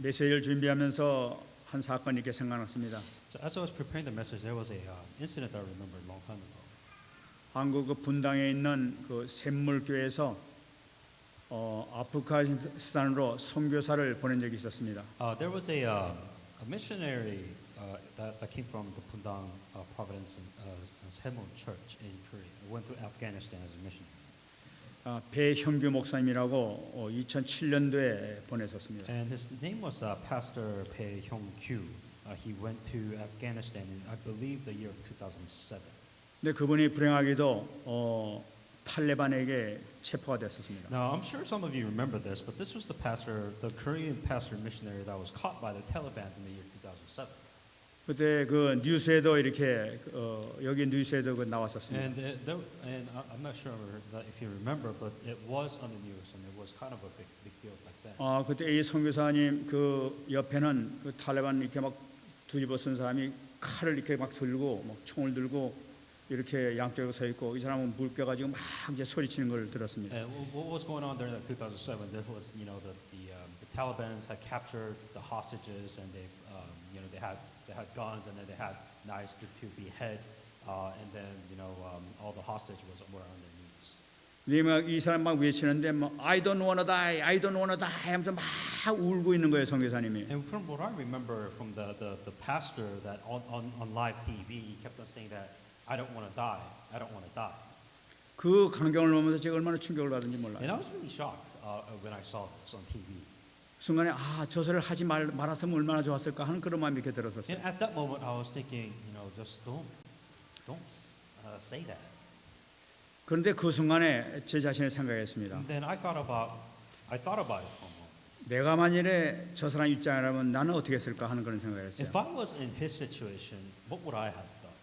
메시지를 준비하면서 한 사건이 이렇게 생각났습니다. So as I was preparing the message, there was a incident that I remember a long time ago. 한국 그 분당에 있는 그 샘물교회에서 아프가니스탄으로 선교사를 보낸 적이 있었습니다. There was a missionary that came from the Pundang Providence Semul Church in Korea. Went to Afghanistan as a missionary. 배형규 목사님이라고 2007년도에 보냈었습니다. And his name was Pastor Bae Hyung-kyu. He went to Afghanistan in, I believe, the year of 2007. 근데 그분이 불행하게도 탈레반에게 체포가 됐었습니다. Now, I'm sure some of you remember this, but this was the pastor, the Korean pastor missionary that was caught by the Taliban in the year 2007. 그때 그 뉴스에도 이렇게 여기 뉴스에도 그 나왔었습니다. And I'm not sure if you remember, but it was on the news, and it was kind of a big deal back then. 그때 이 선교사님 그 옆에는 그 탈레반 이렇게 막 뒤집어 쓴 사람이 칼을 이렇게 막 들고 막 총을 들고 이렇게 양쪽에 서 있고 이 사람은 물겨 가지고 막 이제 소리치는 걸 들었습니다. And what was going on during that 2007? There was, the Taliban had captured the hostages, and they had guns, and then they had knives to behead, and then all the hostages were on their knees. 이 사람 막 외치는데 막 I don't wanna die, I don't wanna die 하면서 막 울고 있는 거예요 선교사님이. And from what I remember from the pastor that on live TV, he kept on saying that I don't want to die, I don't want to die. 그 광경을 보면서 제가 얼마나 충격을 받은지 몰라요. And I was really shocked when I saw this on TV. 순간에 저소리를 하지 말았으면 얼마나 좋았을까 하는 그런 마음이 이렇게 들었었어요. And at that moment, I was thinking, just don't say that. 그런데 그 순간에 제 자신을 생각했습니다. And then I thought about it for a moment. 내가 만일에 저 사람 입장이라면 나는 어떻게 했을까 하는 그런 생각을 했어요. If I was in his situation, what would I have done?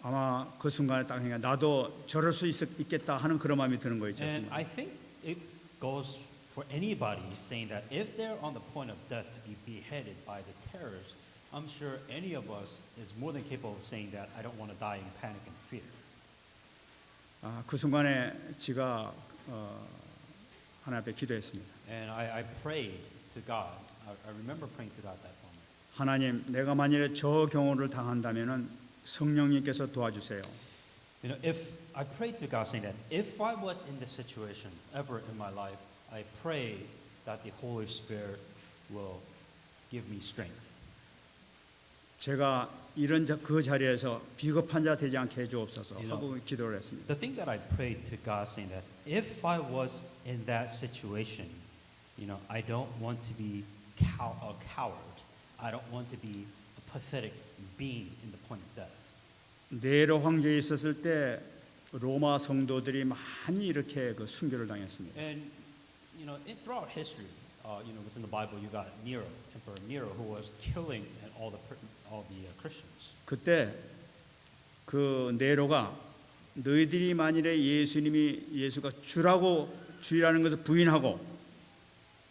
아마 그 순간에 딱 그러니까 나도 저럴 수 있겠다 하는 그런 마음이 드는 거 있죠. And I think it goes for anybody saying that if they're on the point of death to be beheaded by the terrorists, I'm sure any of us is more than capable of saying that I don't want to die in panic and fear. 그 순간에 제가 하나님 앞에 기도했습니다. And I prayed to God. I remember praying to God that moment. 하나님, 내가 만일에 저 경우를 당한다면은 성령님께서 도와주세요. If I prayed to God saying that if I was in this situation ever in my life, I pray that the Holy Spirit will give me strength. 제가 이런 그 자리에서 비겁한 자 되지 않게 해주옵소서 하고 기도를 했습니다. The thing that I prayed to God saying that if I was in that situation, I don't want to be a coward. I don't want to be a pathetic being in the point of death. 네로 황제에 있었을 때 로마 성도들이 많이 이렇게 그 순교를 당했습니다. And throughout history, within the Bible, you got Nero, Emperor Nero, who was killing all the Christians. 그때 그 네로가 너희들이 만일에 예수가 주라는 것을 부인하고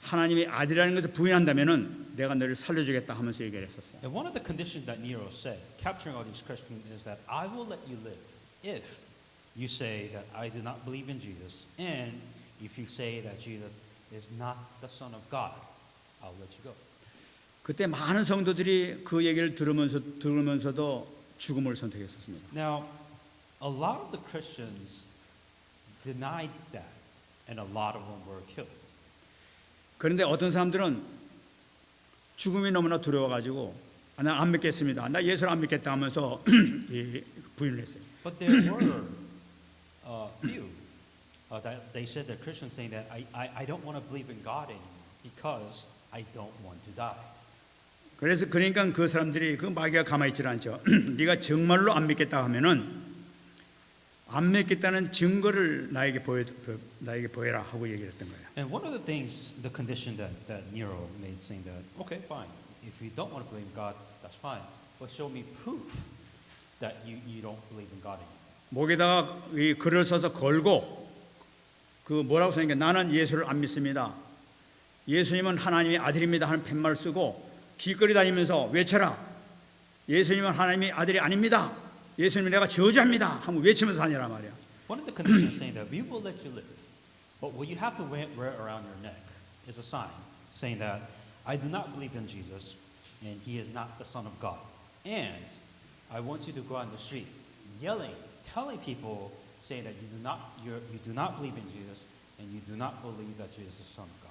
하나님의 아들이라는 것을 부인한다면은 내가 너를 살려주겠다 하면서 얘기를 했었어요. And one of the conditions that Nero said, capturing all these Christians, is that I will let you live if you say that I do not believe in Jesus, and if you say that Jesus is not the Son of God, I'll let you go. 그때 많은 성도들이 그 얘기를 들으면서도 죽음을 선택했었습니다. Now, a lot of the Christians denied that, and a lot of them were killed. 그런데 어떤 사람들은 죽음이 너무나 두려워가지고 나 안 믿겠습니다. 나 예수를 안 믿겠다 하면서 부인을 했어요. But there were few that they said that Christians saying that I don't want to believe in God anymore because I don't want to die. 그러니까 그 사람들이 그 마귀가 가만히 있질 않죠. 네가 정말로 안 믿겠다 하면은 안 믿겠다는 증거를 나에게 보여라 하고 얘기했던 거예요. And one of the things, the condition that Nero made, saying that, okay, fine, if you don't want to believe in God, that's fine, but show me proof that you don't believe in God anymore. 목에다가 이 글을 써서 걸고 그 뭐라고 써있는 게 나는 예수를 안 믿습니다. 예수님은 하나님의 아들입니다 하는 팻말을 쓰고 길거리 다니면서 외쳐라. 예수님은 하나님의 아들이 아닙니다. 예수님 내가 저주합니다 하고 외치면서 다니라 말이야. One of the conditions saying that we will let you live, but what you have to wear around your neck is a sign saying that I do not believe in Jesus, and he is not the Son of God. And I want you to go out in the street yelling, telling people, saying that you do not believe in Jesus, and you do not believe that Jesus is the Son of God.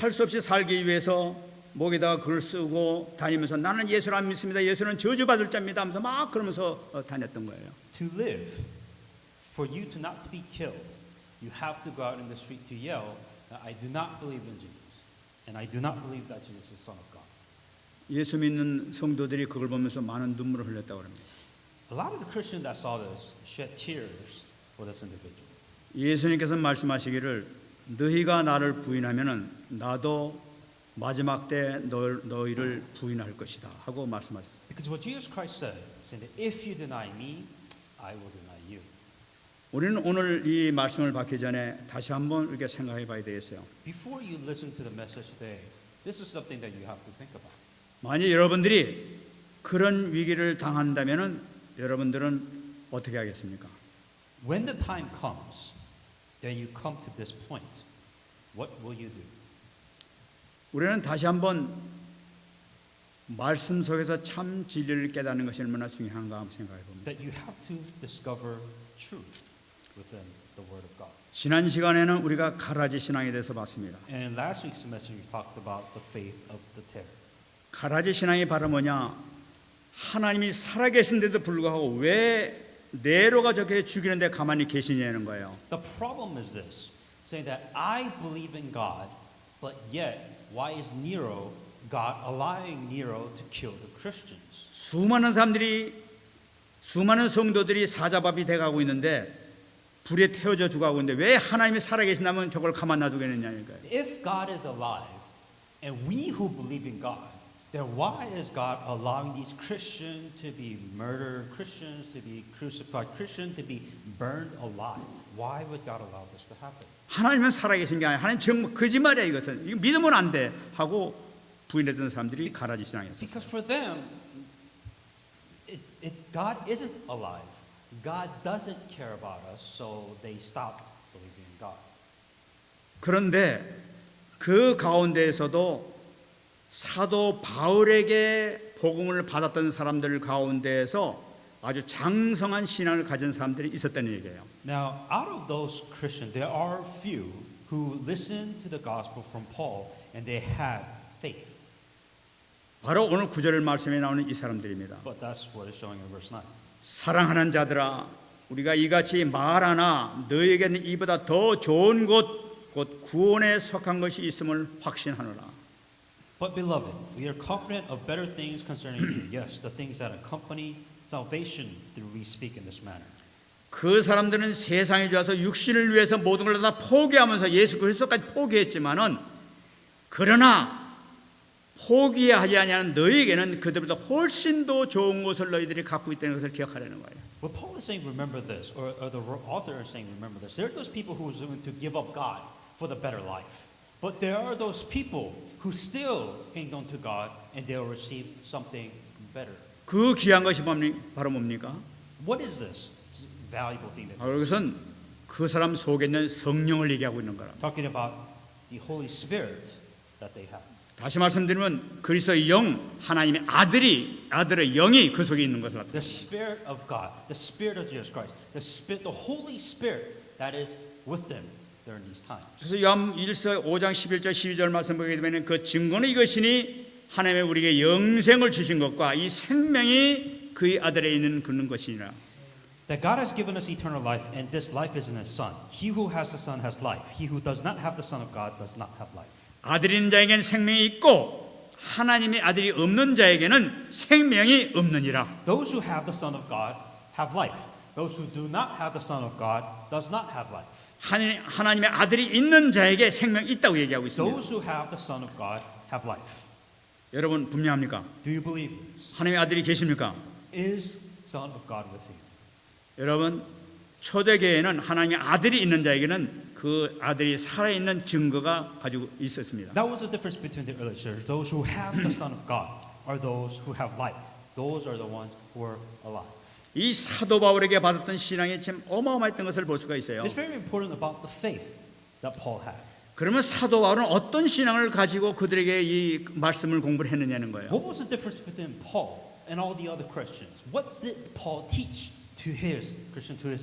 할 수 없이 살기 위해서 목에다가 글을 쓰고 다니면서 나는 예수를 안 믿습니다. 예수는 저주받을 자입니다 하면서 막 그러면서 다녔던 거예요. To live, for you to not to be killed, you have to go out in the street to yell that I do not believe in Jesus, and I do not believe that Jesus is the Son of God. 예수 믿는 성도들이 그걸 보면서 많은 눈물을 흘렸다고 합니다. A lot of the Christians that saw this shed tears for this individual. 예수님께서 말씀하시기를 너희가 나를 부인하면은 나도 마지막 때 너희를 부인할 것이다 하고 말씀하셨어요. Because what Jesus Christ said, saying that if you deny me, I will deny you. 우리는 오늘 이 말씀을 받기 전에 다시 한번 이렇게 생각해 봐야 되겠어요. Before you listen to the message today, this is something that you have to think about. 만약 여러분들이 그런 위기를 당한다면은 여러분들은 어떻게 하겠습니까? When the time comes, then you come to this point. What will you do? 우리는 다시 한번 말씀 속에서 참 진리를 깨닫는 것이 얼마나 중요한가 한번 생각해 봅니다. That you have to discover truth within the Word of God. 지난 시간에는 우리가 가라지 신앙에 대해서 봤습니다. And in last week's message, we talked about the faith of the terror. 가라지 신앙이 바로 뭐냐? 하나님이 살아계신데도 불구하고 왜 네로가 저렇게 죽이는데 가만히 계시냐는 거예요. The problem is this, saying that I believe in God, but yet why is God allowing Nero to kill the Christians? 수많은 성도들이 사자밥이 돼가고 있는데 불에 태워져 죽어가고 있는데 왜 하나님이 살아계신다면 저걸 가만 놔두겠느냐는 거예요. If God is alive, and we who believe in God, then why is God allowing these Christians to be murdered, Christians to be crucified, Christians to be burned alive? Why would God allow this to happen? 하나님은 살아계신 게 아니야. 하나님 정말 거짓말이야 이것은. 이거 믿으면 안 돼 하고 부인했던 사람들이 가라지 신앙이었어요. Because for them, God isn't alive. God doesn't care about us, so they stopped believing in God. 그런데 그 가운데에서도 사도 바울에게 복음을 받았던 사람들 가운데에서 아주 장성한 신앙을 가진 사람들이 있었다는 얘기예요. Now, out of those Christians, there are few who listened to the gospel from Paul and they had faith. 바로 오늘 9절 말씀에 나오는 이 사람들입니다. But that's what is showing in verse 9. 사랑하는 자들아, 우리가 이같이 말하나 너희에게는 이보다 더 좋은 곧 구원에 속한 것이 있음을 확신하노라. But beloved, we are confident of better things concerning you. Yes, the things that accompany salvation through we speak in this manner. 그 사람들은 세상에 좋아서 육신을 위해서 모든 걸 다 포기하면서 예수 그리스도까지 포기했지만은 그러나 포기하지 아니하는 너희에게는 그들보다 훨씬 더 좋은 것을 너희들이 갖고 있다는 것을 기억하라는 거예요. What Paul is saying, remember this, or the author is saying, remember this. There are those people who are willing to give up God for the better life. But there are those people who still hang on to God and they'll receive something better. 그 귀한 것이 바로 뭡니까? What is this valuable thing that 이것은 그 사람 속에 있는 성령을 얘기하고 있는 거라. talking about the Holy Spirit that they have. 다시 말씀드리면 그리스도의 영, 하나님의 아들의 영이 그 속에 있는 것을 나타냅니다. The Spirit of God, the Spirit of Jesus Christ, the Holy Spirit that is with them during these times. 그래서 요한 1서 5장 11절 12절 말씀 보게 되면 그 증거는 이것이니 하나님의 우리에게 영생을 주신 것과 이 생명이 그의 아들에 있는 그런 것이니라. That God has given us eternal life, and this life is in His Son. He who has the Son has life. He who does not have the Son of God does not have life. 아들이 있는 자에게는 생명이 있고 하나님의 아들이 없는 자에게는 생명이 없느니라. Those who have the Son of God have life. Those who do not have the Son of God does not have life. 하나님의 아들이 있는 자에게 생명이 있다고 얘기하고 있습니다. Those who have the Son of God have life. 여러분 분명합니까? Do you believe this? 하나님의 아들이 계십니까? Is Son of God with you? 여러분 초대교회는 하나님의 아들이 있는 자에게는 그 아들이 살아있는 증거가 가지고 있었습니다. That was the difference between the early church. Those who have the Son of God are those who have life. Those are the ones who are alive. 이 사도 바울에게 받았던 신앙이 참 어마어마했던 것을 볼 수가 있어요. It's very important about the faith that Paul had. 그러면 사도 바울은 어떤 신앙을 가지고 그들에게 이 말씀을 공부를 했느냐는 거예요. What was the difference between Paul and all the other Christians? What did Paul teach to his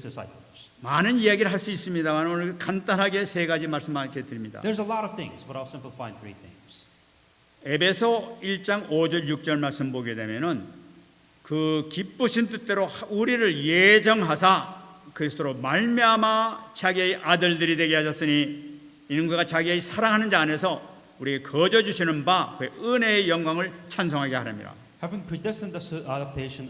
disciples? 많은 이야기를 할 수 있습니다만 오늘 간단하게 세 가지 말씀만 이렇게 드립니다. There's a lot of things, but I'll simplify in three things. 에베소 1장 5절 6절 말씀 보게 되면은 그 기쁘신 뜻대로 우리를 예정하사 그리스도로 말미암아 자기의 아들들이 되게 하셨으니 이는 그가 자기의 사랑하는 자 안에서 우리에게 거저 주시는 바 그의 은혜의 영광을 찬송하게 하랍니다. Having predestined us to adoption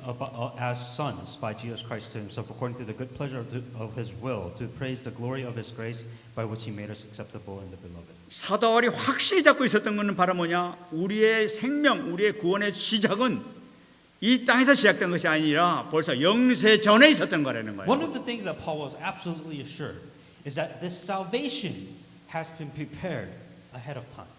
as sons by Jesus Christ to himself according to the good pleasure of his will to praise the glory of his grace by which he made us acceptable in the beloved. 사도 바울이 확실히 잡고 있었던 것은 바로 뭐냐? 우리의 생명, 우리의 구원의 시작은 이 땅에서 시작된 것이 아니라 벌써 영세 전에 있었던 거라는 거예요. One of the things that Paul was absolutely assured is that this salvation has been prepared ahead of time.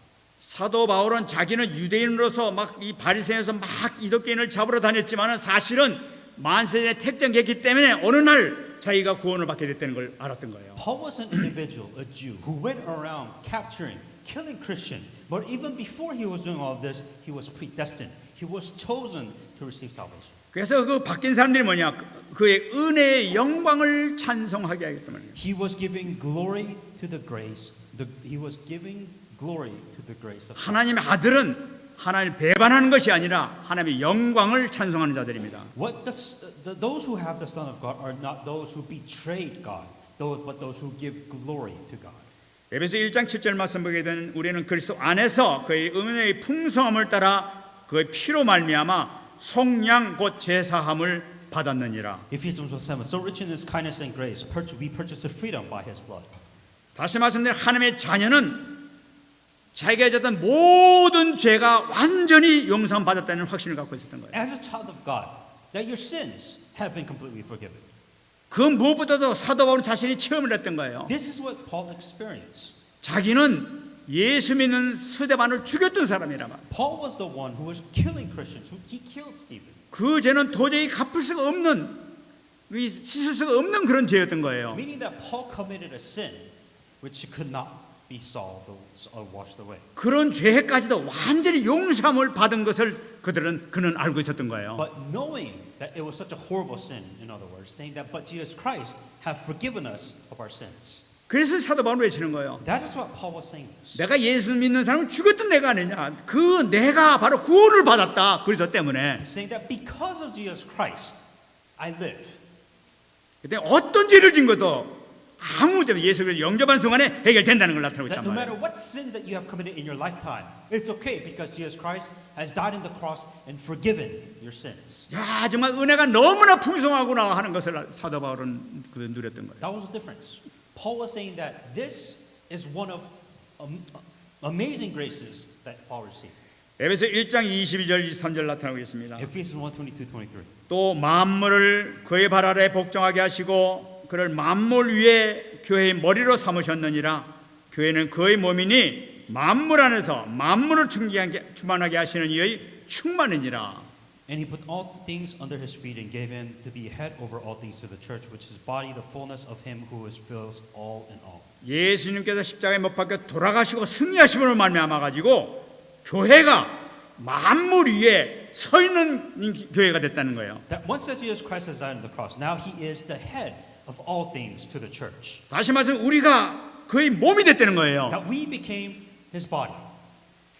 사도 바울은 자기는 유대인으로서 막 이 바리새인에서 막 기독교인을 잡으러 다녔지만은 사실은 만세전에 택정했기 때문에 어느 날 자기가 구원을 받게 됐다는 걸 알았던 거예요. Paul was an individual, a Jew, who went around capturing, killing Christians. But even before he was doing all of this, he was predestined. He was chosen to receive salvation. 그래서 그 바뀐 사람들이 뭐냐? 그의 은혜의 영광을 찬송하게 하기 때문에. He was giving glory to the grace. He was giving glory to the grace of God. 하나님의 아들은 하나님을 배반하는 것이 아니라 하나님의 영광을 찬송하는 자들입니다. Those who have the Son of God are not those who betrayed God, but those who give glory to God. 에베소 1장 7절 말씀 보게 되면 우리는 그리스도 안에서 그의 은혜의 풍성함을 따라 그의 피로 말미암아 속량 곧 제사함을 받았느니라. Ephesians 1:7. So rich in his kindness and grace, we purchased the freedom by his blood. 다시 말씀드린 하나님의 자녀는 자기가 졌던 모든 죄가 완전히 용서받았다는 확신을 갖고 있었던 거예요. As a child of God, that your sins have been completely forgiven. 그 무엇보다도 사도 바울은 자신이 체험을 했던 거예요. This is what Paul experienced. 자기는 예수 믿는 스데반을 죽였던 사람이라 말. Paul was the one who was killing Christians. He killed Stephen. 그 죄는 도저히 갚을 수가 없는, 씻을 수가 없는 그런 죄였던 거예요. Meaning that Paul committed a sin which could not be solved or washed away. 그런 죄까지도 완전히 용서함을 받은 것을 그는 알고 있었던 거예요. But knowing that it was such a horrible sin, in other words, saying that but Jesus Christ have forgiven us of our sins. 그래서 사도 바울은 외치는 거예요. That is what Paul was saying. 내가 예수 믿는 사람을 죽였던 내가 아니냐. 그 내가 바로 구원을 받았다. 그리스도 때문에. Saying that because of Jesus Christ, I live. 그때 어떤 죄를 진 것도 아무 죄 예수를 영접한 순간에 해결된다는 걸 나타내고 That 있단 no 말이에요. matter what sin that you have committed in your lifetime, it's okay because Jesus Christ has died on the cross and forgiven your sins. 야 정말 은혜가 너무나 풍성하구나 하는 것을 사도 바울은 누렸던 거예요. That was the difference. Paul was saying that this is one of amazing graces that Paul received. 에베소 1장 22절 23절 나타나고 있습니다. Ephesians 1:22-23. 또 만물을 그의 발 아래 복종하게 하시고 그를 만물 위에 교회의 머리로 삼으셨느니라. 교회는 그의 몸이니 만물 안에서 만물을 충만하게 하시는 이의 충만이니라. And he put all things under his feet and gave him to be head over all things to the church, which is body, the fullness of him who fills all in all. 예수님께서 십자가에 못 박혀 돌아가시고 승리하심으로 말미암아 가지고 교회가 만물 위에 서 있는 교회가 됐다는 거예요. That once that Jesus Christ has died on the cross, now he is the head of all things to the church. 다시 말해서 우리가 그의 몸이 됐다는 거예요. That we became his body.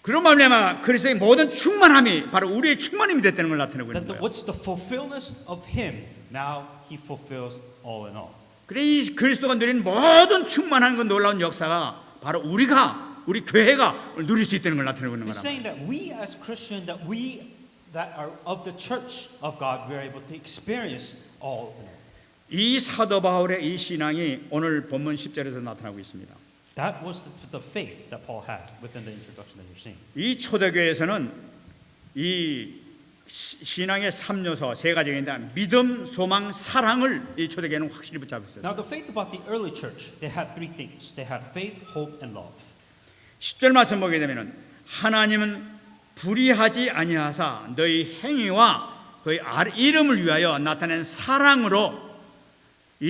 그런 말미암아 그리스도의 모든 충만함이 바로 우리의 충만함이 됐다는 걸 나타내고 있는 That 거예요. what's the fulfillment of him, now he fulfills all in all. 그래 이 그리스도가 누린 모든 충만한 그 놀라운 역사가 바로 우리 교회가 누릴 수 있다는 걸 나타내고 있는 He's 거라. saying that we as Christians, that we that are of the church of God, we are able to experience all in all. 이 사도 바울의 이 신앙이 오늘 본문 10절에서 나타나고 있습니다. That was the faith that Paul had within the introduction that you're seeing. 이 초대교회에서는 이 신앙의 3요소 세 가지가 있는데 믿음, 소망, 사랑을 이 초대교회는 확실히 붙잡고 있었어요. Now the faith about the early church, they had three things. They had faith, hope, and love. 10절 말씀 보게 되면은 하나님은 불의하지 아니하사 너희 행위와 그의 이름을 위하여 나타낸 사랑으로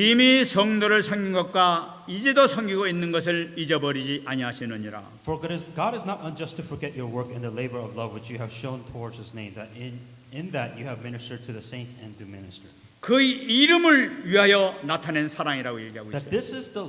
이미 성도를 섬긴 것과 이제도 섬기고 있는 것을 잊어버리지 아니하시느니라. For God is not unjust to forget your work and the labor of love which you have shown towards His name, that in that you have ministered to the saints and do minister. 그 이름을 위하여 나타낸 사랑이라고 얘기하고 That 있어요. this is the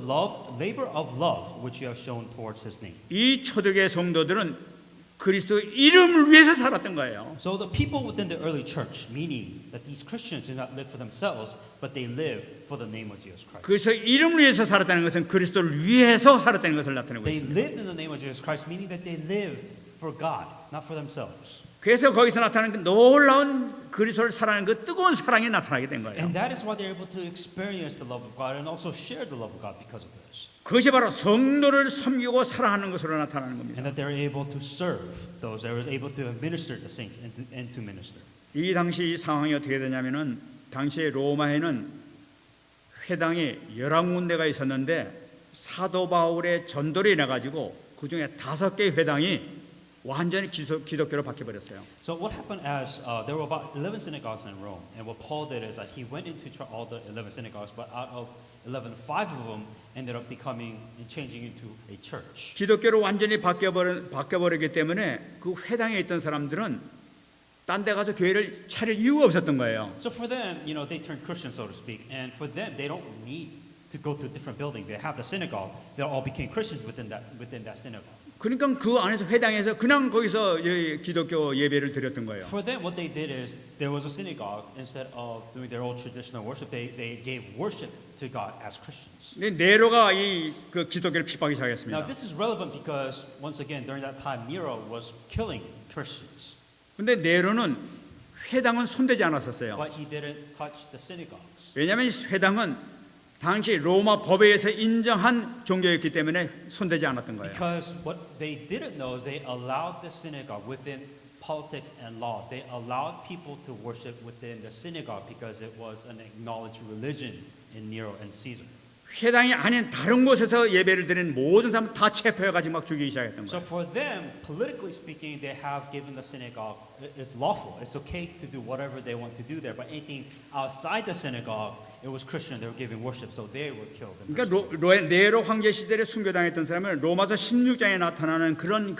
labor of love which you have shown towards His name. 이 초대교회 성도들은 그리스도 이름을 위해서 살았던 거예요. So the people within the early church, meaning that these Christians did not live for themselves, but they live for the name of Jesus Christ. 그래서 이름을 위해서 살았다는 것은 그리스도를 위해서 살았다는 것을 나타내고 They 있습니다. lived in the name of Jesus Christ, meaning that they lived for God, not for themselves. 그래서 거기서 나타나는 그 놀라운 그리스도를 사랑하는 그 뜨거운 사랑이 나타나게 된 거예요. And that is why they're able to experience the love of God and also share the love of God because of this. 그것이 바로 성도를 섬기고 사랑하는 것으로 나타나는 겁니다. And that they're able to serve those, they're able to minister to the saints and to minister. 이 당시 이 상황이 어떻게 되냐면은 당시에 로마에는 회당이 11군데가 있었는데 사도 바울의 전도를 인해 가지고 그 중에 5개의 회당이 완전히 기독교로 바뀌어 버렸어요. So what happened as there were about 11 synagogues in Rome, and what Paul did is that he went into all the 11 synagogues, but out of 11, 5 of them ended up becoming and changing into a church. 기독교로 완전히 바뀌어 버리기 때문에 그 회당에 있던 사람들은 딴 데 가서 교회를 차릴 이유가 없었던 거예요. So for them, you know, they turned Christian, so to speak, and for them, they don't need to go to a different building. They have the synagogue. They all became Christians within that synagogue. 그러니까 그 안에서 회당에서 그냥 거기서 기독교 예배를 드렸던 거예요. For them, what they did is there was a synagogue. Instead of doing their old traditional worship, they gave worship to God as Christians. 근데 네로가 그 기독교를 핍박하기 Now, 시작했습니다. this is relevant because once again, during that time, Nero was killing Christians, 근데 네로는 회당은 손대지 않았었어요. but he didn't touch the synagogues. 왜냐하면 이 회당은 당시 로마 법에 의해서 인정한 종교였기 때문에 손대지 않았던 거예요. Because what they didn't know is they allowed the synagogue within politics and law. They allowed people to worship within the synagogue because it was an acknowledged religion in Nero and Caesar. 회당이 아닌 다른 곳에서 예배를 드리는 모든 사람 다 체포해가지고 막 죽이기 시작했던 So 거예요. for them, politically speaking, they have given the synagogue, it's lawful. It's okay to do whatever they want to do there. But anything outside the synagogue, it was Christian. They were giving worship, so they were killed. 그러니까 네로 황제 시대에 순교당했던 사람은 로마서 16장에 나타나는 그런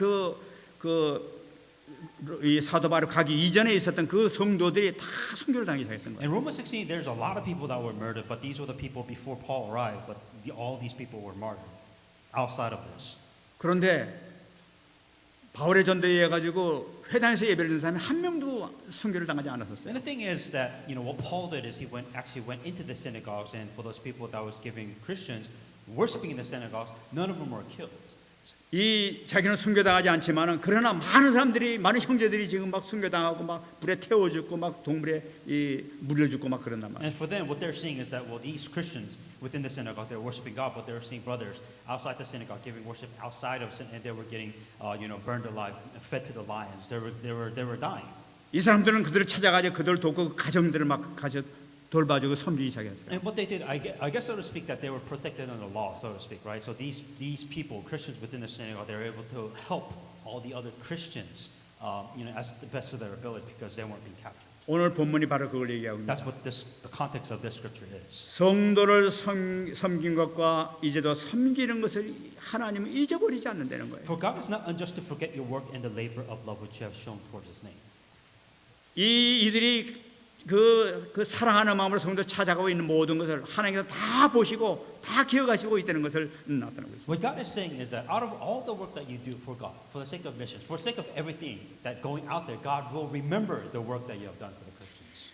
이 사도 바울 가기 이전에 있었던 그 성도들이 다 순교를 당하기 시작했던 거예요. In Romans 16, there's a lot of people that were murdered, but these were the people before Paul arrived. But all these people were martyred outside of this. 그런데 바울의 전도에 의해 가지고 회당에서 예배를 드는 사람이 한 명도 순교를 당하지 않았었어요. And the thing is that what Paul did is he went into the synagogues, and for those people that was giving Christians worshiping in the synagogues, none of them were killed. 이 자기는 순교당하지 않지만은 그러나 많은 형제들이 지금 막 순교당하고 막 불에 태워 죽고 막 동물에 물려 죽고 막 그런단 말이에요. And for them, what they're seeing is that these Christians within the synagogue, they're worshiping God, but they're seeing brothers outside the synagogue giving worship outside of sin, and they were getting burned alive, fed to the lions. They were dying. 이 사람들은 그들을 찾아가지고 그들 돕고 가정들을 막 가져 돌봐주고 섬기기 시작했어요. And what they did, I guess so to speak, that they were protected under law, so to speak, right? So these people, Christians within the synagogue, they were able to help all the other Christians, as the best of their ability because they weren't being captured. 오늘 본문이 바로 그걸 얘기하고 있습니다. That's what the context of this scripture is. 성도를 섬긴 것과 이제도 섬기는 것을 하나님은 잊어버리지 않는다는 거예요. For God is not unjust to forget your work and the labor of love which you have shown towards His name. 이들이 그 사랑하는 마음으로 성도 찾아가고 있는 모든 것을 하나님께서 다 보시고 다 기억하시고 있다는 것을 나타내고 있습니다. What God is saying is that out of all the work that you do for God, for the sake of missions, for the sake of everything that going out there, God will remember the work that you have done for the Christians.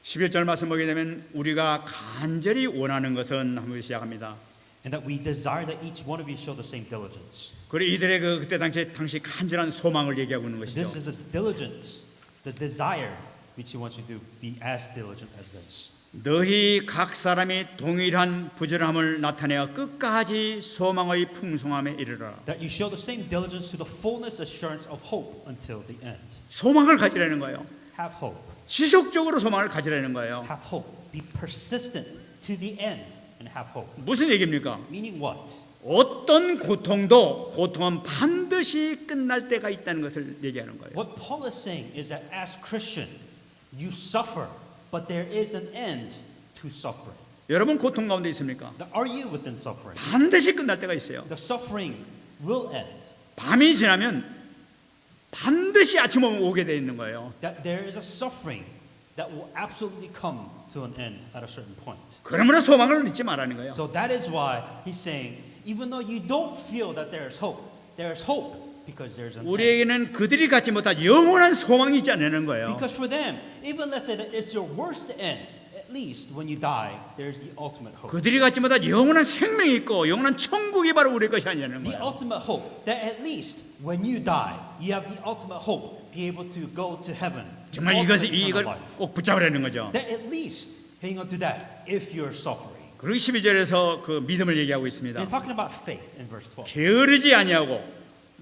11절 말씀 보게 되면 우리가 간절히 원하는 것은 하면서 시작합니다. And that we desire that each one of you show the same diligence. 그리고 이들의 그때 당시 간절한 소망을 얘기하고 있는 This 것이죠. is a diligence, the desire which He wants you to be as diligent as this. 너희 각 사람이 동일한 부지런함을 나타내어 끝까지 소망의 풍성함에 이르러라. That you show the same diligence to the fullness assurance of hope until the end. 소망을 가지라는 거예요. Have hope. 지속적으로 소망을 가지라는 거예요. Have hope. Be persistent to the end and have hope. 무슨 얘기입니까? Meaning what? 어떤 고통은 반드시 끝날 때가 있다는 것을 얘기하는 거예요. What Paul is saying is that as Christian, you suffer, but there is an end to suffering. 여러분 고통 가운데 있습니까? Are you within suffering? 반드시 끝날 때가 있어요. The suffering will end. 밤이 지나면 반드시 아침 오게 돼 있는 거예요. That there is a suffering that will absolutely come to an end at a certain point. 그러므로 소망을 잊지 말라는 거예요. So that is why he's saying, even though you don't feel that there is hope because there's an end. 우리에게는 그들이 갖지 못한 영원한 소망이 있지 않는 거예요. Because for them, even let's say that it's your worst end, at least when you die, there's the ultimate hope. 그들이 갖지 못한 영원한 생명이 있고 영원한 천국이 바로 우리 것이 아니냐는 The 거예요. ultimate hope that at least when you die, you have the ultimate hope, be able to go to heaven. 정말 ultimate 이걸 eternal life. 꼭 붙잡으라는 거죠. That at least hang on to that if you're suffering. 그리고 12절에서 그 믿음을 얘기하고 있습니다. He's talking about faith in verse 12. 게으르지 아니하고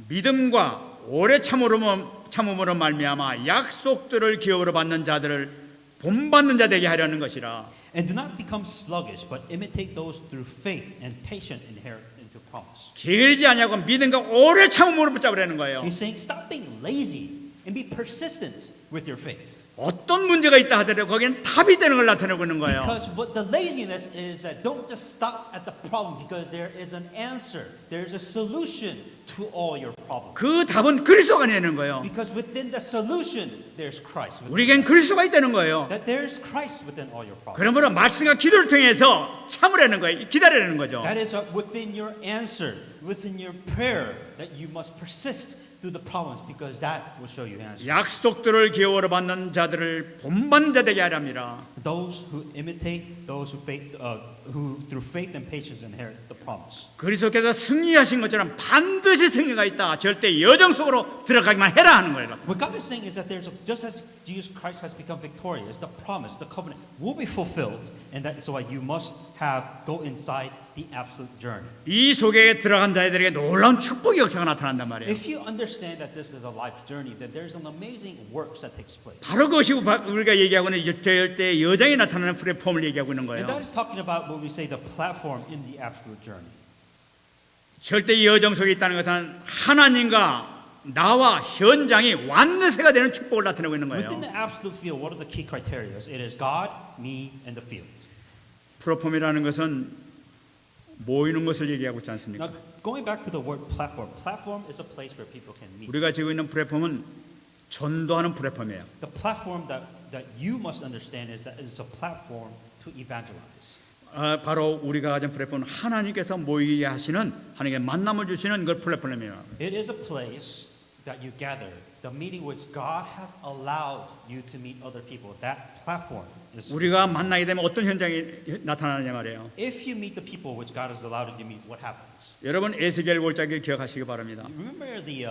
믿음과 오래 참음으로 말미암아 약속들을 기업으로 받는 자들을 본받는 자 되게 하려는 것이라. And do not become sluggish, but imitate those through faith and patient inherit into promise. 게으르지 아니하고 믿음과 오래 참음으로 붙잡으라는 거예요. He's saying stop being lazy and be persistent with your faith. 어떤 문제가 있다 하더라도 거기엔 답이 되는 걸 나타내고 있는 거예요. Because what the laziness is that don't just stop at the problem because there is an answer. There is a solution to all your problems. 그 답은 그리스도가 내는 거예요. Because within the solution there's Christ. 우리에겐 그리스도가 있다는 거예요. That there's Christ within all your problems. 그러므로 말씀과 기도를 통해서 참으라는 거예요. 기다리라는 거죠. That is within your answer, within your prayer that you must persist through the problems because that will show you answer. 약속들을 기업으로 받는 자들을 본받는 자 되게 하랍니다. Those who imitate, those who through faith and patience inherit the promise. 그리스도께서 승리하신 것처럼 반드시 승리가 있다. 절대 여정 속으로 들어가기만 해라 하는 거예요. What God is saying is that just as Jesus Christ has become victorious, the promise, the covenant will be fulfilled, and that so you must go inside the absolute journey. 이 속에 들어간 자들에게 놀라운 축복의 역사가 나타난단 말이에요. If you understand that this is a life journey, then there's an amazing works that takes place. 바로 그것이 우리가 얘기하고 있는 절대 여정에 나타나는 플랫폼을 얘기하고 있는 And that 거예요. is talking about when we say the platform in the absolute journey. 절대 여정 속에 있다는 것은 하나님과 나와 현장이 완내세가 되는 축복을 나타내고 있는 거예요. Within the absolute field, what are the key criteria? It is God, me, and the field. 플랫폼이라는 것은 모이는 것을 얘기하고 있지 않습니까? Now, going back to the word platform, platform is a place where people can meet. 우리가 지고 있는 플랫폼은 전도하는 플랫폼이에요. The platform that you must understand is that it's a platform to evangelize. 바로 우리가 가진 플랫폼은 하나님께서 모이게 하시는 하나님께 만남을 주시는 그 플랫폼이에요. It is a place that you gather, the meeting which God has allowed you to meet other people. That platform is. 우리가 만나게 되면 어떤 현장이 나타나냐 말이에요. If you meet the people which God has allowed you to meet, what happens? 여러분 에스겔 골짜기를 기억하시기 바랍니다. Remember the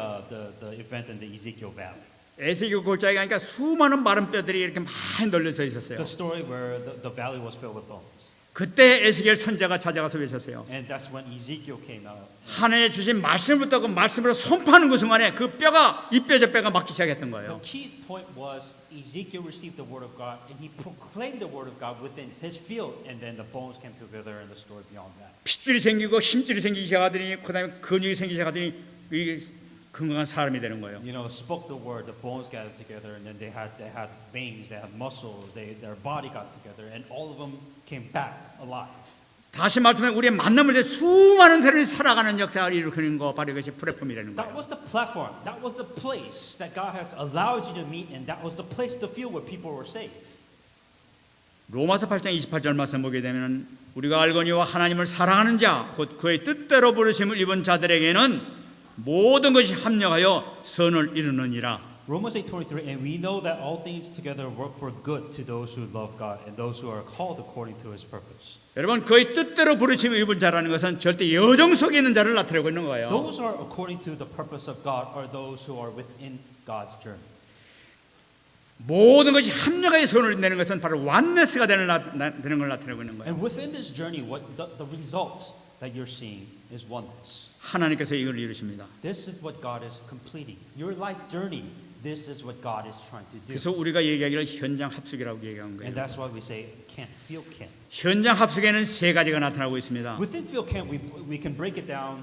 event in the Ezekiel Valley. 에스겔 골짜기 가니까 수많은 마른 뼈들이 이렇게 많이 널려져 있었어요. The story where the valley was filled with bones. 그때 에스겔 선지자가 찾아가서 외쳤어요. And that's when Ezekiel came out. 하나님의 주신 말씀부터 그 말씀으로 선포하는 그 순간에 그 뼈가 이 뼈 저 뼈가 막기 시작했던 The 거예요. key point was Ezekiel received the word of God and he proclaimed the word of God within his field, and then the bones came together and the story beyond that. 핏줄이 생기고 힘줄이 생기기 시작하더니 그다음에 근육이 생기기 시작하더니 이 건강한 사람이 되는 거예요. You know, spoke the word, the bones gathered together, and then they had veins, they had muscles, their body got together, and all of them came back alive. 다시 말하면 우리의 만남을 위해 수많은 사람이 살아가는 역사를 일으키는 거 바로 이것이 플랫폼이라는 That 거예요. was the platform. That was the place that God has allowed you to meet, and that was the place to feel where people were saved. 로마서 8장 28절 말씀 보게 되면 우리가 알거니와 하나님을 사랑하는 자 곧 그의 뜻대로 부르심을 입은 자들에게는 모든 것이 합력하여 선을 이루느니라. Romans 8:23, and we know that all things together work for good to those who love God and those who are called according to His purpose. 여러분 그의 뜻대로 부르심을 입은 자라는 것은 절대 여정 속에 있는 자를 나타내고 있는 거예요. Those are according to the purpose of God, are those who are within God's journey. 모든 것이 합력하여 선을 내는 것은 바로 완네스가 되는 걸 나타내고 있는 거예요. And within this journey, what the result that you're seeing is oneness. 하나님께서 이걸 이루십니다. This is what God is completing. Your life journey, this is what God is trying to do. 그래서 우리가 얘기하기를 현장 합숙이라고 얘기한 And 거예요. that's why we say camp, field camp. 현장 합숙에는 세 가지가 나타나고 있습니다. Within field camp, we can break it down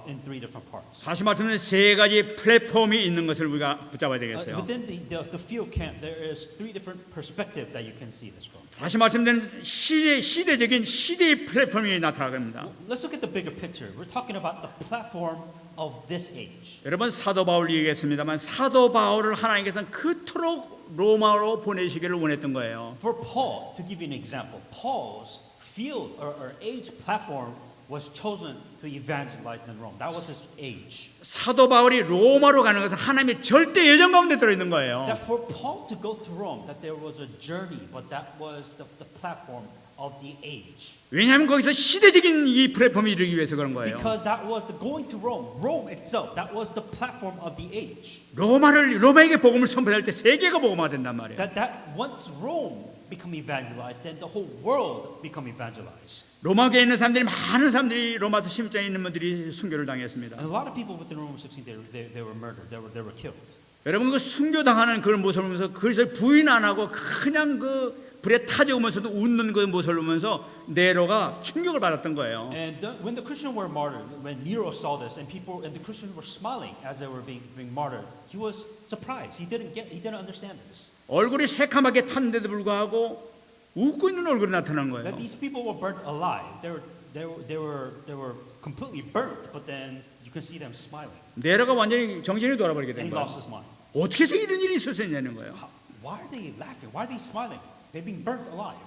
in three different parts. 다시 말하면 세 가지 플랫폼이 있는 것을 우리가 붙잡아야 되겠어요. Within the field camp, there is three different perspectives that you can see this from. 다시 말씀드리면 시대적인 시대의 플랫폼이 나타나갑니다. Let's look at the bigger picture. We're talking about the platform of this age. 여러분 사도 바울 얘기했습니다만 사도 바울을 하나님께서는 그토록 로마로 보내시기를 원했던 거예요. For Paul, to give you an example, Paul's field or age platform was chosen to evangelize in Rome. That was his age. 사도 바울이 로마로 가는 것은 하나님의 절대 예정 가운데 들어 있는 거예요. That for Paul to go to Rome, that there was a journey, but that was the platform of the age. 왜냐하면 거기서 시대적인 이 플랫폼이 이루기 위해서 그런 거예요. Because that was the going to Rome, Rome itself, that was the platform of the age. 로마에게 복음을 선포할 때 세계가 복음화가 된단 말이에요. That once Rome become evangelized, then the whole world become evangelized. 로마에 있는 사람들이 많은 사람들이 로마서 16장에 있는 분들이 순교를 당했습니다. And a lot of people within Rome 16, they were murdered, they were killed. 여러분 그 순교당하는 그런 모습을 보면서 그래서 부인 안 하고 그냥 그 불에 타 죽으면서도 웃는 그 모습을 보면서 네로가 충격을 받았던 거예요. And when the Christians were martyred, when Nero saw this, and the Christians were smiling as they were being martyred, he was surprised. He didn't understand this. 얼굴이 새카맣게 탔는데도 불구하고 웃고 있는 얼굴이 나타난 거예요. That these people were burnt alive. They were completely burnt, but then you can see them smiling. 네로가 완전히 정신이 돌아버리게 And 된 he 거예요. lost his mind. 어떻게 해서 이런 일이 있을 수 있냐는 거예요. Why are they laughing? Why are they smiling? They're being burnt alive.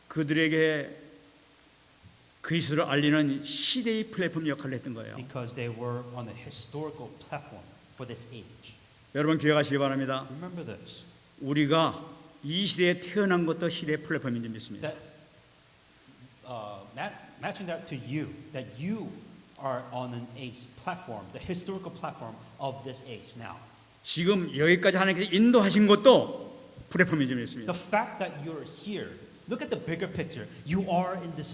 그들에게 그리스도를 알리는 시대의 플랫폼 역할을 했던 거예요. Because they were on a historical platform for this age. 여러분 기억하시기 바랍니다. Remember this. 우리가 이 시대에 태어난 것도 시대의 플랫폼인 줄 믿습니다. That matching that to you, that you are on an age platform, the historical platform of this age now. 지금 여기까지 하나님께서 인도하신 것도 플랫폼인 줄 믿습니다. The fact that you're here, look at the bigger picture. You are in this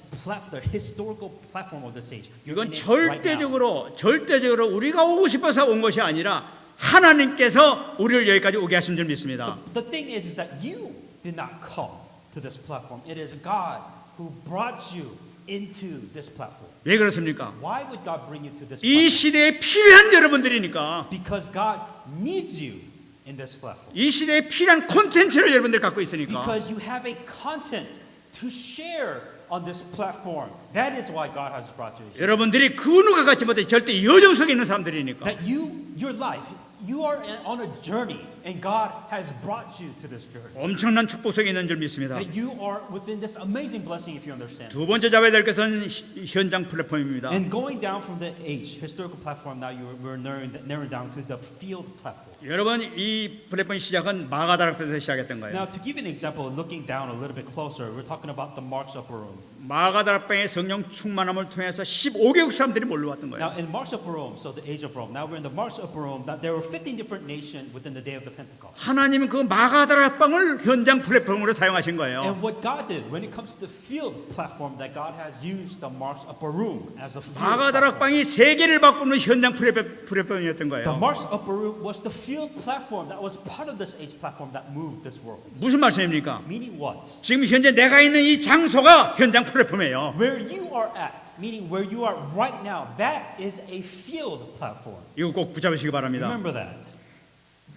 the historical platform of this age. You're 이건 in it right now. 절대적으로 우리가 오고 싶어서 온 것이 아니라 하나님께서 우리를 여기까지 오게 하신 줄 믿습니다. The thing is that you did not come to this platform. It is God who brought you into this platform. 왜 그렇습니까? Why would God bring you to this 이 platform? 시대에 필요한 여러분들이니까. Because God needs you in this platform. 이 시대에 필요한 콘텐츠를 여러분들 갖고 있으니까. Because you have a content to share on this platform. That is why God has brought you here. 여러분들이 그 누가 갖지 못해 절대 여정 속에 있는 사람들이니까. That your life, you are on a journey, and God has brought you to this journey. 엄청난 축복 속에 있는 줄 믿습니다. That you are within this amazing blessing, if you understand. 두 번째 잡아야 될 것은 현장 플랫폼입니다. And going down from the age historical platform, now we're narrowing down to the field platform. 여러분 이 플랫폼 시작은 마가다락에서 시작했던 거예요. Now, to give an example, looking down a little bit closer, we're talking about the Mark's Upper Room. 마가다락방의 성령 충만함을 통해서 15개국 사람들이 몰려왔던 거예요. Now, in Mark's Upper Room, so the age of Rome. Now we're in the Mark's Upper Room. That there were 15 different nations within the day of the Pentecost. 하나님은 그 마가다락방을 현장 플랫폼으로 사용하신 거예요. And what God did when it comes to the field platform, that God has used the Mark's Upper Room as a field platform. 마가다락방이 세계를 바꾸는 현장 플랫폼이었던 The 거예요. Mark's Upper Room was the field platform that was part of this age platform that moved this world. 무슨 말씀입니까? Meaning what? 지금 현재 내가 있는 이 장소가 현장 플랫폼이에요. Where you are at, meaning where you are right now, that is a field platform. 이거 꼭 붙잡으시기 바랍니다. Remember that.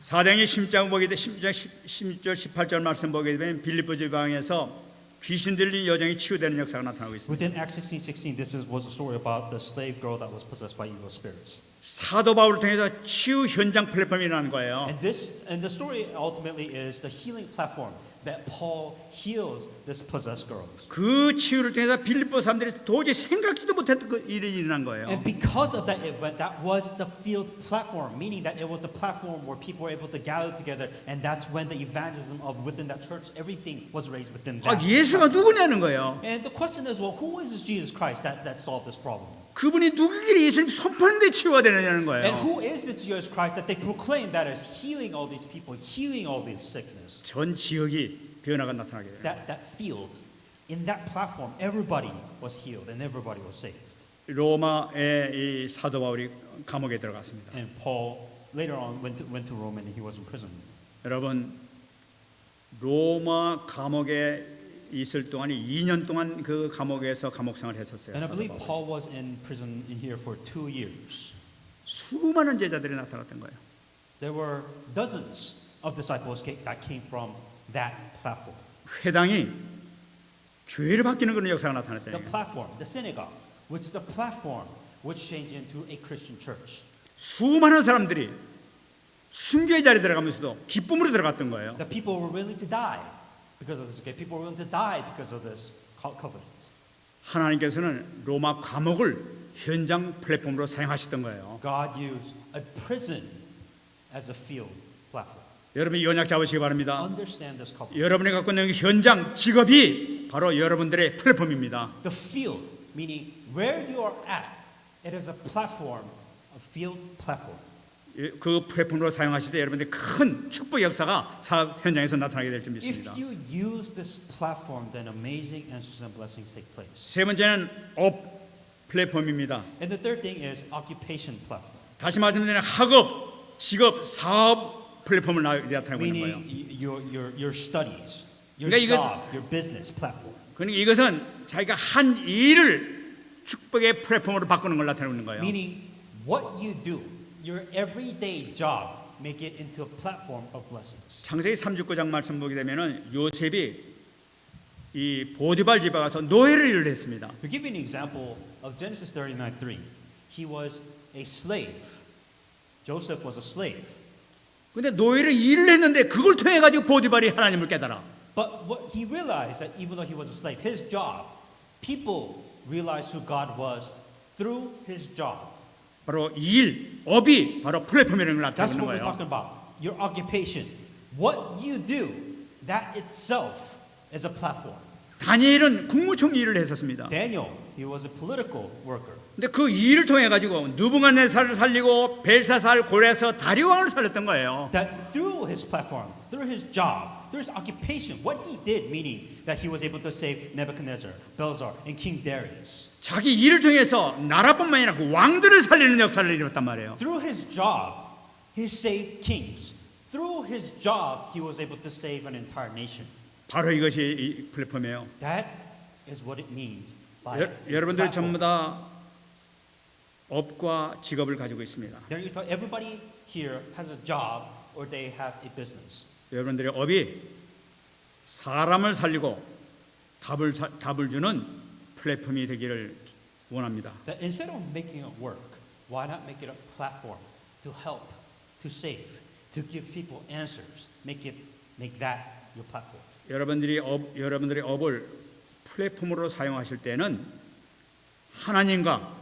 사도행전 10장 보게 되 10절 18절 말씀 보게 되면 빌립보 지방에서 귀신 들린 여정이 치유되는 역사가 나타나고 있습니다. Within Acts 16:16, this was a story about the slave girl that was possessed by evil spirits. 사도 바울을 통해서 치유 현장 플랫폼이 일어나는 거예요. And the story ultimately is the healing platform that Paul heals this possessed girl. 그 치유를 통해서 빌립보 사람들이 도저히 생각지도 못했던 그 일이 일어난 거예요. And because of that event, that was the field platform, meaning that it was the platform where people were able to gather together, and that's when the evangelism of within that church, everything was raised within 아, that. 예수가 누구냐는 거예요. And the question is, well, who is this Jesus Christ that solved this problem? 그분이 누구길래 예수님 선포하는데 치유가 되느냐는 And 거예요. who is this Jesus Christ that they proclaim that is healing all these people, healing all these sickness? 전 지역이 변화가 나타나게 돼요. That field, in that platform, everybody was healed and everybody was saved. 로마의 이 사도 바울이 감옥에 들어갔습니다. And Paul later on went to Rome and he was in prison. 여러분 로마 감옥에 있을 동안이 2년 동안 그 감옥에서 감옥생활을 했었어요. And I 사도 believe 바울이. Paul was in prison in here for 2 years. 수많은 제자들이 나타났던 거예요. There were dozens of disciples that came from that platform. 회당이 교회를 바뀌는 그런 역사가 The 나타났대요. platform, the synagogue, which is a platform which changed into a Christian church. 수많은 사람들이 순교의 자리에 들어가면서도 기쁨으로 들어갔던 거예요. The people were willing to die because of this. Okay? People were willing to die because of this covenant. 하나님께서는 로마 감옥을 현장 플랫폼으로 사용하셨던 거예요. God used a prison as a field platform. 여러분이 연약 잡으시기 바랍니다. Understand this covenant. 여러분이 갖고 있는 현장 직업이 바로 여러분들의 플랫폼입니다. The field, meaning where you are at, it is a platform, a field platform. 그 플랫폼으로 사용하실 때 여러분들의 큰 축복 역사가 사업 현장에서 나타나게 될 줄 If 믿습니다. you use this platform, then amazing answers and blessings take place. 세 번째는 업 플랫폼입니다. And the third thing is occupation platform, 다시 말씀드리면 학업, 직업, 사업 플랫폼을 나타내고 있는 거예요. meaning your studies, your 그러니까 이것- job, your business platform. 그러니까 이것은 자기가 한 일을 축복의 플랫폼으로 바꾸는 걸 나타내고 있는 거예요. Meaning what you do, your everyday job, make it into a platform of blessings. 창세기 39장 말씀 보게 되면은 요셉이 이 보디발 집에 가서 노예를 일을 했습니다. To give you an example of Genesis 39:3, he was a slave. Joseph was a slave. 근데 노예를 일을 했는데 그걸 통해 가지고 보디발이 하나님을 깨달아. But what he realized that even though he was a slave, his job, people realized who God was through his job. 바로 일, 업이 바로 플랫폼이라는 걸 That's 나타내는 what we're 거예요. talking about. Your occupation, what you do, that itself is a platform. 다니엘은 국무총리 일을 했었습니다. Daniel, he was a political worker. 근데 그 일을 통해 가지고 누부갓네살을 살리고 벨사살 고레서 다리오 왕을 살렸던 거예요. That through his platform, through his job, through his occupation, what he did, meaning that he was able to save Nebuchadnezzar, Belshazzar, and King Darius. 자기 일을 통해서 나라뿐만 아니라 그 왕들을 살리는 역사를 이뤘단 말이에요. Through his job, he saved kings. Through his job, he was able to save an entire nation. 바로 이것이 이 플랫폼이에요. That is what it means by 여러분들 platform. 전부 다 업과 직업을 가지고 있습니다. Everybody here has a job or they have a business. 여러분들의 업이 사람을 살리고 답을 주는 플랫폼이 되기를 원합니다. That instead of making it work, why not make it a platform to help, to save, to give people answers? Make that your platform. 여러분들의 업을 플랫폼으로 사용하실 때는 하나님과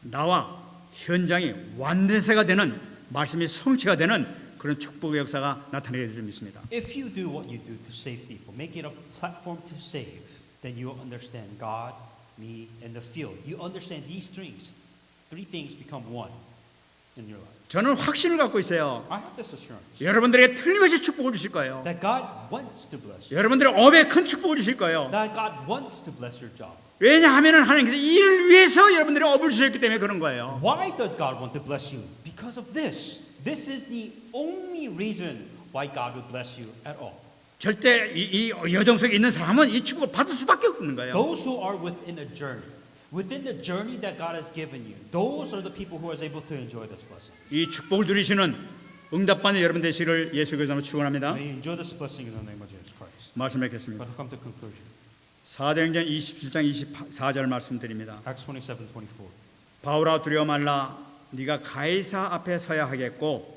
나와 현장이 완전세가 되는 말씀이 성취가 되는 그런 축복의 역사가 나타나게 될 줄 믿습니다. If you do what you do to save people, make it a platform to save, then you will understand God, me, and the field. You understand these things. Three things become one in your life. 저는 확신을 갖고 있어요. I have this assurance 여러분들에게 틀림없이 축복을 주실 거예요. that God wants to bless you. 여러분들의 업에 큰 축복을 주실 거예요. That God wants to bless your job. 왜냐하면 하나님께서 이를 위해서 여러분들의 업을 주셨기 때문에 그런 거예요. Why does God want to bless you? Because of this. This is the only reason why God would bless you at all. 절대 이 여정 속에 있는 사람은 이 축복을 받을 수밖에 없는 거예요. Those who are within a journey, within the journey that God has given you, those are the people who are able to enjoy this blessing. 이 축복을 누리시는 응답받는 여러분 되시기를 예수 그리스도로 축원합니다. May you enjoy this blessing in the name of Jesus Christ. 말씀 뵙겠습니다. But to come to conclusion, 사도행전 27장 24절 말씀드립니다. Acts 27:24. 바울아 두려워 말라 네가 가이사 앞에 서야 하겠고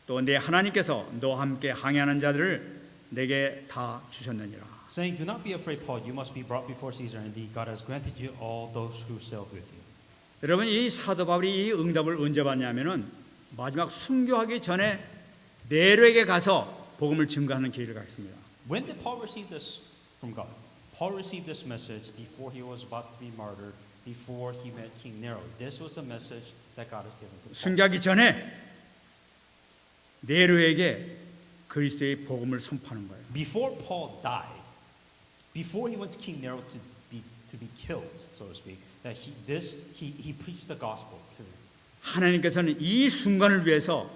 또 내 하나님께서 너와 함께 항해하는 자들을 내게 다 주셨느니라. Saying, do not be afraid, Paul. You must be brought before Caesar. Indeed, God has granted you all those who sailed with you. 여러분 이 사도 바울이 이 응답을 언제 받냐면은 마지막 순교하기 전에 네로에게 가서 복음을 증거하는 기회를 갖습니다. When did Paul receive this from God? Paul received this message before he was about to be martyred, before he met King Nero. This was the message that God has given to Paul. 순교하기 전에 네로에게 그리스도의 복음을 선포하는 거예요. Before Paul died, before he went to King Nero to be killed, so to speak, that he preached the gospel to him. 하나님께서는 이 순간을 위해서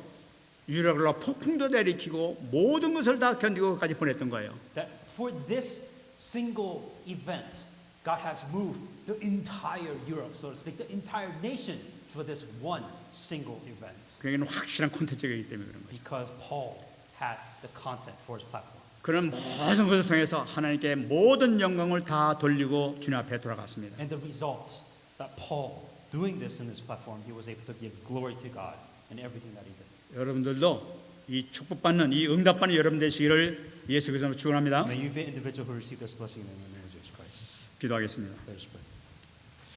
유력으로 폭풍도 내리키고 모든 것을 다 견디고까지 보냈던 거예요. That for this single event, God has moved the entire Europe, so to speak, the entire nation for this one single event. 그에게는 확실한 콘텐츠가 있기 때문에 그런 거죠. Because Paul had the content for his platform. 그런 모든 것을 통해서 하나님께 모든 영광을 다 돌리고 주님 앞에 돌아갔습니다. And the result that Paul, doing this in this platform, he was able to give glory to God in everything that he did. 여러분들도 이 축복받는 이 응답받는 여러분 되시기를 예수 그리스도로 축원합니다. May you be an individual who receive this blessing in the name of Jesus Christ. 기도하겠습니다. Let us pray.